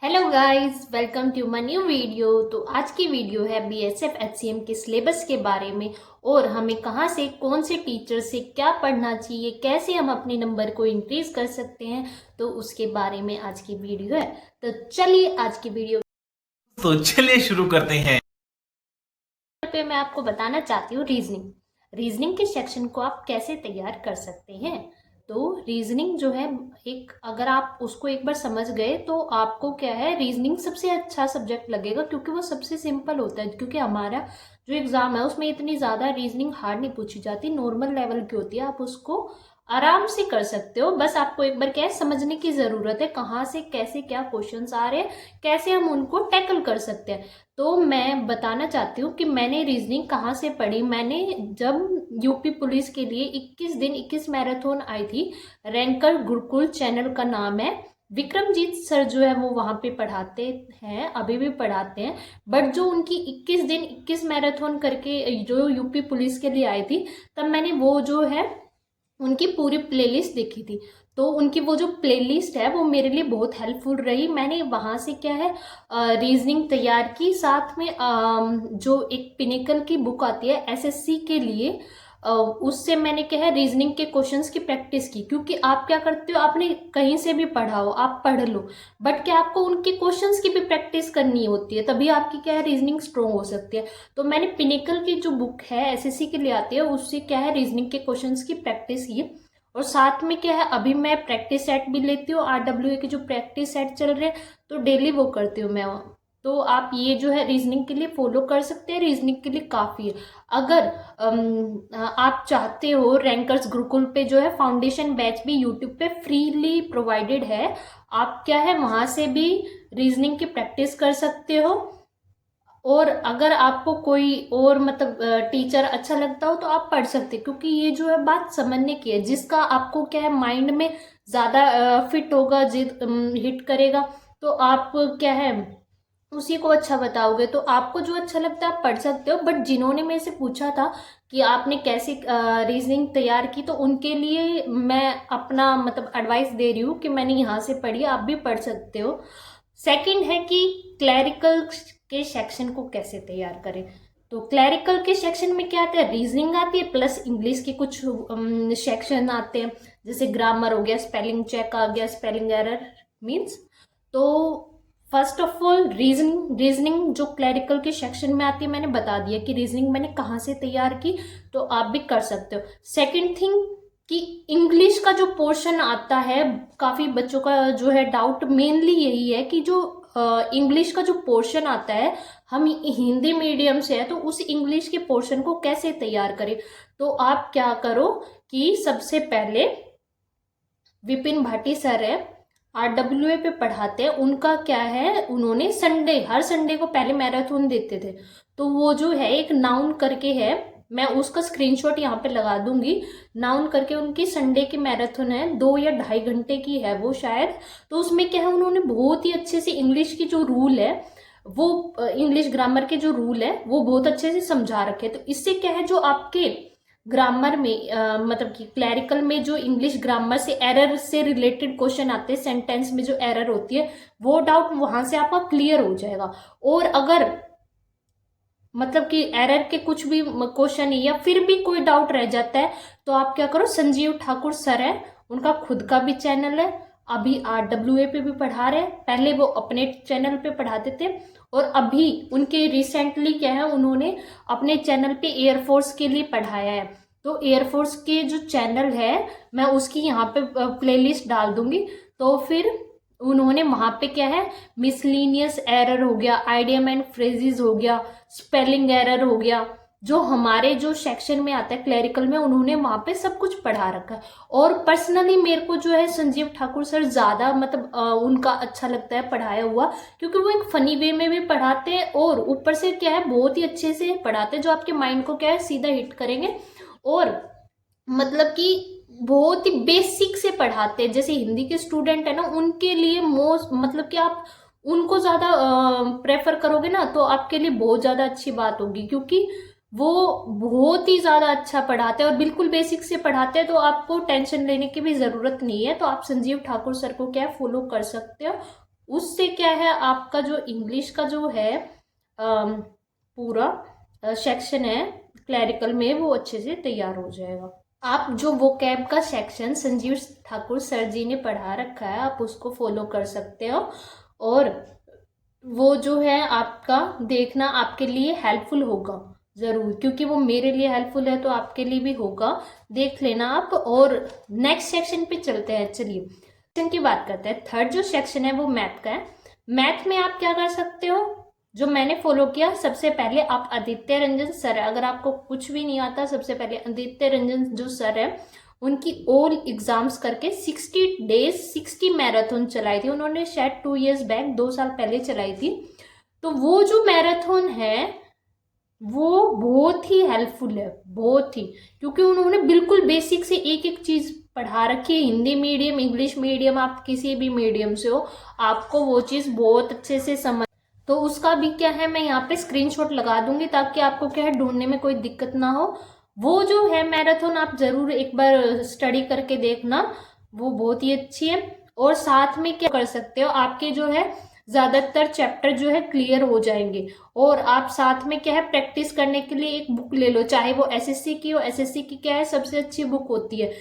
Hello guys, welcome to my new video. तो आज की वीडियो है बीएसएफ एचसीएम के सिलेबस के बारे में और हमें कहां से कौन से टीचर से क्या पढ़ना चाहिए, कैसे हम अपने नंबर को इंक्रीज कर सकते हैं, तो उसके बारे में आज की वीडियो है। तो चलिए आज की वीडियो तो चलिए शुरू करते हैं। पे मैं आपको बताना चाहती हूँ रीजनिंग के सेक्शन को आप कैसे तैयार कर सकते हैं। तो रीजनिंग जो है, एक अगर आप उसको एक बार समझ गए तो आपको क्या है, रीजनिंग सबसे अच्छा सब्जेक्ट लगेगा क्योंकि वो सबसे सिंपल होता है। क्योंकि हमारा जो एग्जाम है उसमें इतनी ज्यादा रीजनिंग हार्ड नहीं पूछी जाती, नॉर्मल लेवल की होती है। आप उसको आराम से कर सकते हो। बस आपको एक बार क्या है, समझने की जरूरत है कहाँ से कैसे क्या क्वेश्चंस आ रहे हैं, कैसे हम उनको टैकल कर सकते हैं। तो मैं बताना चाहती हूँ कि मैंने रीजनिंग कहाँ से पढ़ी। मैंने जब यूपी पुलिस के लिए 21 दिन 21 मैराथन आई थी, रैंकर गुरुकुल चैनल का नाम है, विक्रमजीत सर जो है वो वहां पे पढ़ाते हैं, अभी भी पढ़ाते हैं। बट जो उनकी 21 दिन 21 मैराथन करके जो यूपी पुलिस के लिए आई थी, तब मैंने वो जो है उनकी पूरी प्लेलिस्ट देखी थी। तो उनकी वो जो प्लेलिस्ट है वो मेरे लिए बहुत हेल्पफुल रही। मैंने वहां से क्या है, रीजनिंग तैयार की। साथ में जो एक पिनेकल की बुक आती है एसएससी के लिए, उससे मैंने क्या है, रीजनिंग के क्वेश्चंस की प्रैक्टिस की। क्योंकि आप क्या करते हो, आपने कहीं से भी पढ़ा हो आप पढ़ लो, बट क्या आपको उनके क्वेश्चंस की भी प्रैक्टिस करनी होती है, तभी आपकी क्या है रीजनिंग स्ट्रोंग हो सकती है। तो मैंने पिनेकल की जो बुक है एसएससी के लिए आती है, उससे क्या है रीजनिंग के क्वेश्चंस की प्रैक्टिस की। और साथ में क्या है, अभी मैं प्रैक्टिस सेट भी लेती हूँ, आरडब्ल्यूए के जो प्रैक्टिस सेट चल रहे हैं, तो डेली वो करती हूँ मैं। तो आप ये जो है रीजनिंग के लिए फॉलो कर सकते हैं, रीजनिंग के लिए काफ़ी है। अगर आप चाहते हो, रैंकर्स गुरुकुल पे जो है फाउंडेशन बैच भी यूट्यूब पे फ्रीली प्रोवाइडेड है, आप क्या है वहां से भी रीजनिंग की प्रैक्टिस कर सकते हो। और अगर आपको कोई और मतलब टीचर अच्छा लगता हो तो आप पढ़ सकते हो। क्योंकि ये जो है बात समझने की है, जिसका आपको क्या है माइंड में ज्यादा फिट होगा, जिद हिट करेगा, तो आप क्या है उसी को अच्छा बताओगे। तो आपको जो अच्छा लगता है आप पढ़ सकते हो। बट जिन्होंने मेरे से पूछा था कि आपने कैसे रीजनिंग तैयार की, तो उनके लिए मैं अपना मतलब एडवाइस दे रही हूँ कि मैंने यहाँ से पढ़ी, आप भी पढ़ सकते हो। सेकंड है कि क्लैरिकल के सेक्शन को कैसे तैयार करें। तो क्लैरिकल के सेक्शन में क्या आता है, रीजनिंग आती है प्लस इंग्लिश के कुछ सेक्शन आते हैं, जैसे ग्रामर हो गया, स्पेलिंग चेक आ गया, स्पेलिंग एरर मीन्स। तो फर्स्ट ऑफ ऑल रीजनिंग जो क्लैरिकल के सेक्शन में आती है, मैंने बता दिया कि रीजनिंग मैंने कहाँ से तैयार की, तो आप भी कर सकते हो। सेकंड थिंग कि इंग्लिश का जो पोर्शन आता है, काफी बच्चों का जो है डाउट मेनली यही है कि जो इंग्लिश का जो पोर्शन आता है, हम हिंदी मीडियम से है तो उस इंग्लिश के पोर्शन को कैसे तैयार करें। तो आप क्या करो कि सबसे पहले विपिन भाटी सर है, आरडब्ल्यूए पे पढ़ाते हैं, उनका क्या है, उन्होंने हर संडे को पहले मैराथन देते थे। तो वो जो है एक नाउन करके है, मैं उसका स्क्रीनशॉट यहाँ पे लगा दूंगी। नाउन करके उनकी संडे की मैराथन है, 2 या ढाई घंटे की है वो शायद। तो उसमें क्या है, उन्होंने बहुत ही अच्छे से इंग्लिश की जो रूल है, वो इंग्लिश ग्रामर के जो रूल है वो बहुत अच्छे से समझा रखे। तो इससे क्या है, जो आपके ग्रामर में मतलब कि क्लैरिकल में जो इंग्लिश ग्रामर से एरर से रिलेटेड क्वेश्चन आते हैं, सेंटेंस में जो एरर होती है, वो डाउट वहां से आपका क्लियर हो जाएगा। और अगर मतलब कि एरर के कुछ भी क्वेश्चन है या फिर भी कोई डाउट रह जाता है, तो आप क्या करो, संजीव ठाकुर सर है, उनका खुद का भी चैनल है, अभी आरडब्ल्यूए पे भी पढ़ा रहे हैं, पहले वो अपने चैनल पे पढ़ाते थे, और अभी उनके रिसेंटली क्या है, उन्होंने अपने चैनल पे एयरफोर्स के लिए पढ़ाया है। तो एयरफोर्स के जो चैनल है, मैं उसकी यहाँ पे प्लेलिस्ट डाल दूंगी। तो फिर उन्होंने वहां पे क्या है, मिसलीनियस एरर हो गया, आइडियम एंड फ्रेजेस हो गया, स्पेलिंग एरर हो गया, जो हमारे जो सेक्शन में आता है क्लैरिकल में, उन्होंने वहां पे सब कुछ पढ़ा रखा है। और पर्सनली मेरे को जो है संजीव ठाकुर सर ज्यादा मतलब उनका अच्छा लगता है पढ़ाया हुआ, क्योंकि वो एक फनी वे में भी पढ़ाते हैं और ऊपर से क्या है बहुत ही अच्छे से पढ़ाते हैं, जो आपके माइंड को क्या है सीधा हिट करेंगे। और मतलब कि बहुत ही बेसिक से पढ़ाते हैं, जैसे हिंदी के स्टूडेंट है ना, उनके लिए मोस्ट मतलब कि आप उनको ज्यादा प्रेफर करोगे ना, तो आपके लिए बहुत ज्यादा अच्छी बात होगी। क्योंकि वो बहुत ही ज्यादा अच्छा पढ़ाते हैं और बिल्कुल बेसिक से पढ़ाते हैं, तो आपको टेंशन लेने की भी जरूरत नहीं है। तो आप संजीव ठाकुर सर को क्या फॉलो कर सकते हो। उससे क्या है, आपका जो इंग्लिश का जो है पूरा सेक्शन है क्लरिकल में, वो अच्छे से तैयार हो जाएगा। आप जो वोकैब का सेक्शन संजीव ठाकुर सर जी ने पढ़ा रखा है, आप उसको फॉलो कर सकते हो, और वो जो है आपका देखना आपके लिए हेल्पफुल होगा ज़रूर, क्योंकि वो मेरे लिए हेल्पफुल है तो आपके लिए भी होगा, देख लेना आप। और नेक्स्ट सेक्शन पे चलते हैं, चलिए सेक्शन की बात करते हैं। थर्ड जो सेक्शन है वो मैथ का है। मैथ में आप क्या कर सकते हो, जो मैंने फॉलो किया, सबसे पहले आप आदित्य रंजन सर, अगर आपको कुछ भी नहीं आता, सबसे पहले आदित्य रंजन जो सर है उनकी ऑल एग्जाम्स करके 60 डेज 60 मैराथन चलाई थी उन्होंने, शायद 2 years बैक, 2 साल पहले चलाई थी। तो वो जो मैराथन है वो बहुत ही हेल्पफुल है, बहुत ही, क्योंकि उन्होंने बिल्कुल बेसिक से एक एक चीज पढ़ा रखी है। हिंदी मीडियम, इंग्लिश मीडियम, आप किसी भी मीडियम से हो, आपको वो चीज बहुत अच्छे से समझ। तो उसका भी क्या है, मैं यहाँ पे स्क्रीनशॉट लगा दूंगी ताकि आपको क्या है ढूंढने में कोई दिक्कत ना हो। वो जो है मैराथन आप जरूर एक बार स्टडी करके देखना, वो बहुत ही अच्छी है। और साथ में क्या कर सकते हो, आपके जो है ज्यादातर चैप्टर जो है क्लियर हो जाएंगे। और आप साथ में क्या है, प्रैक्टिस करने के लिए एक बुक ले लो, चाहे वो एसएससी की हो। एसएससी की क्या है, सबसे अच्छी बुक होती है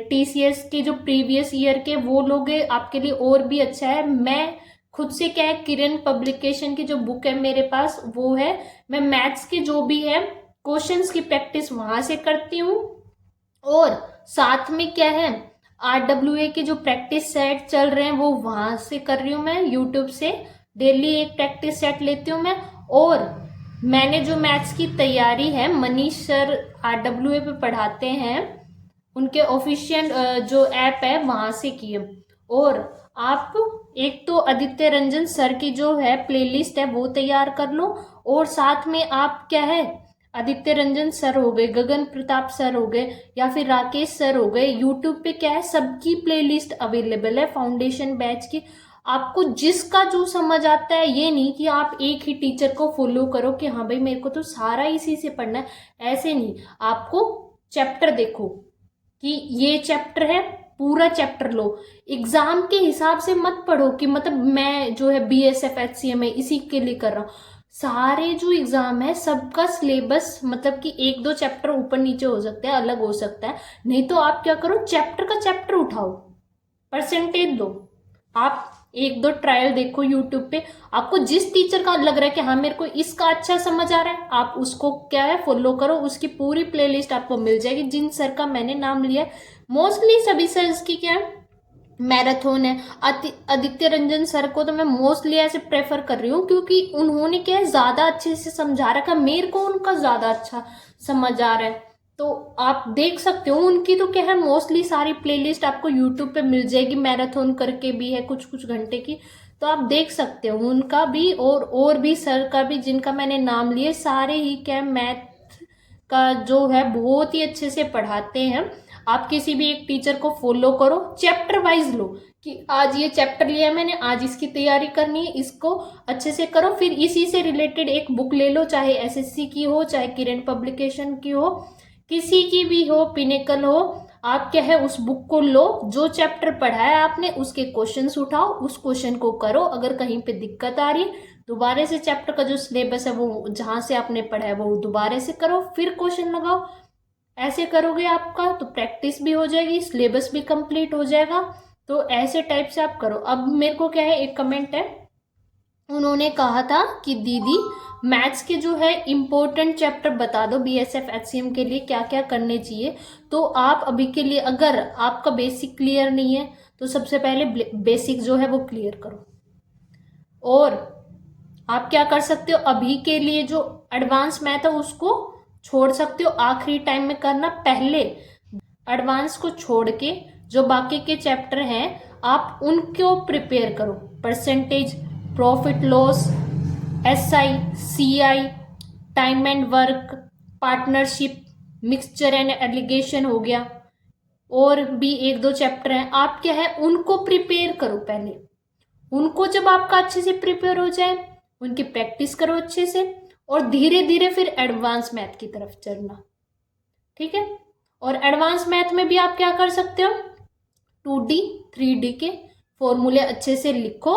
टीसीएस के जो प्रीवियस ईयर के, वो लोगे आपके लिए और भी अच्छा है। मैं खुद से क्या है, किरण पब्लिकेशन की जो बुक है मेरे पास वो है, मैं मैथ्स के जो भी है क्वेश्चंस की प्रैक्टिस वहां से करती हूँ। और साथ में क्या है, RWA के जो प्रैक्टिस सेट चल रहे हैं वो वहां से कर रही हूँ मैं, यूट्यूब से डेली एक प्रैक्टिस सेट लेती हूँ मैं। और मैंने जो मैथ्स की तैयारी है, मनीष सर RWA पे पढ़ाते हैं, उनके ऑफिशियल जो ऐप है वहां से की है। और आप एक तो आदित्य रंजन सर की जो है प्लेलिस्ट है वो तैयार कर लो, और साथ में आप क्या है, आदित्य रंजन सर हो गए, गगन प्रताप सर हो गए, या फिर राकेश सर हो गए, यूट्यूब पे क्या है सबकी प्लेलिस्ट अवेलेबल है फाउंडेशन बैच की। आपको जिसका जो समझ आता है, ये नहीं कि आप एक ही टीचर को फॉलो करो कि हाँ भाई मेरे को तो सारा इसी से पढ़ना है, ऐसे नहीं। आपको चैप्टर देखो कि ये चैप्टर है, पूरा चैप्टर लो, एग्जाम के हिसाब से मत पढ़ो कि मतलब मैं जो है BSF HCM है इसी के लिए कर रहा हूँ। सारे जो एग्जाम है सबका सिलेबस, मतलब कि एक दो चैप्टर ऊपर नीचे हो सकता है, अलग हो सकता है, नहीं तो आप क्या करो, चैप्टर का चैप्टर उठाओ, परसेंटेज दो। आप एक दो ट्रायल देखो यूट्यूब पे, आपको जिस टीचर का लग रहा है कि हाँ मेरे को इसका अच्छा समझ आ रहा है, आप उसको क्या है फॉलो करो, उसकी पूरी प्लेलिस्ट आपको मिल जाएगी। जिन सर का मैंने नाम लिया, मोस्टली सभी सर की क्या है मैराथन है। आदित्य रंजन सर को तो मैं मोस्टली ऐसे प्रेफर कर रही हूँ, क्योंकि उन्होंने क्या है ज्यादा अच्छे से समझा रखा, मेरे को उनका ज्यादा अच्छा समझ आ रहा है। तो आप देख सकते हो, उनकी तो क्या है मोस्टली सारी प्लेलिस्ट आपको यूट्यूब पे मिल जाएगी, मैराथन करके भी है कुछ कुछ घंटे की, तो आप देख सकते हो उनका भी, और भी सर का भी जिनका मैंने नाम लिए, सारे ही क्या मैथ का जो है बहुत ही अच्छे से पढ़ाते हैं। आप किसी भी एक टीचर को फॉलो करो, चैप्टर वाइज लो कि आज ये चैप्टर लिया मैंने, आज इसकी तैयारी करनी है, इसको अच्छे से करो। फिर इसी से रिलेटेड एक बुक ले लो, चाहे एसएससी की हो, चाहे किरण पब्लिकेशन की हो, किसी की भी हो, पिनेकल हो, आप क्या है उस बुक को लो, जो चैप्टर पढ़ा है आपने उसके क्वेश्चंस उठाओ, उस क्वेश्चन को करो। अगर कहीं पे दिक्कत आ रही है, दोबारा से चैप्टर का जो सिलेबस है वो जहां से आपने पढ़ा है वो दोबारा से करो, फिर क्वेश्चन लगाओ। ऐसे करोगे आपका तो प्रैक्टिस भी हो जाएगी, सिलेबस भी कंप्लीट हो जाएगा। तो ऐसे टाइप से आप करो। अब मेरे को क्या है, एक कमेंट है, उन्होंने कहा था कि दीदी मैथ्स के जो है इम्पोर्टेंट चैप्टर बता दो, BSF HCM के लिए क्या क्या करने चाहिए। तो आप अभी के लिए, अगर आपका बेसिक क्लियर नहीं है तो सबसे पहले बेसिक जो है वो क्लियर करो। और आप क्या कर सकते हो, अभी के लिए जो एडवांस मैथ है उसको छोड़ सकते हो, आखिरी टाइम में करना। पहले एडवांस को छोड़ के जो बाकी के चैप्टर हैं आप उनको प्रिपेयर करो, percentage, profit loss, SI CI, time and work, partnership, mixture and allegation हो गया, और भी एक दो चैप्टर हैं, आप क्या है उनको प्रिपेयर करो पहले। उनको जब आपका अच्छे से प्रिपेयर हो जाए, उनकी प्रैक्टिस करो अच्छे से, और धीरे धीरे फिर एडवांस मैथ की तरफ चलना, ठीक है। और एडवांस मैथ में भी आप क्या कर सकते हो, 2D 3D के फॉर्मूले अच्छे से लिखो,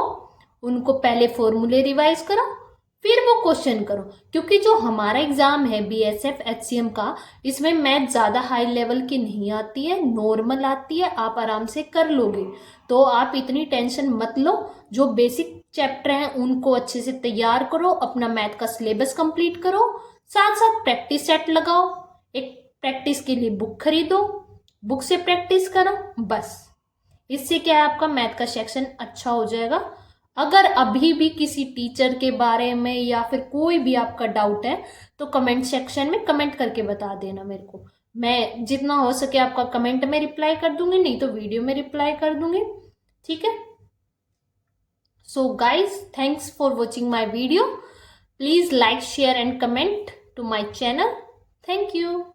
उनको पहले फॉर्मूले रिवाइज करो, फिर वो क्वेश्चन करो। क्योंकि जो हमारा एग्जाम है बीएसएफ एचसीएम का, इसमें मैथ ज़्यादा हाई लेवल की नहीं आती है, नॉर्मल आती है, आप आराम से कर लोगे। तो आप इतनी टेंशन मत लो, जो बेसिक चैप्टर हैं उनको अच्छे से तैयार करो, अपना मैथ का सिलेबस कंप्लीट करो, साथ साथ प्रैक्टिस सेट लगाओ, एक प्रैक्टिस के लिए बुक खरीदो, बुक से प्रैक्टिस करो, बस। इससे क्या है, आपका मैथ का सेक्शन अच्छा हो जाएगा। अगर अभी भी किसी टीचर के बारे में या फिर कोई भी आपका डाउट है तो कमेंट सेक्शन में कमेंट करके बता देना मेरे को। मैं जितना हो सके आपका कमेंट में रिप्लाई कर दूंगी, नहीं तो वीडियो में रिप्लाई कर दूंगी, ठीक है। So guys, thanks for watching my video. Please like, share and comment to my channel. Thank you.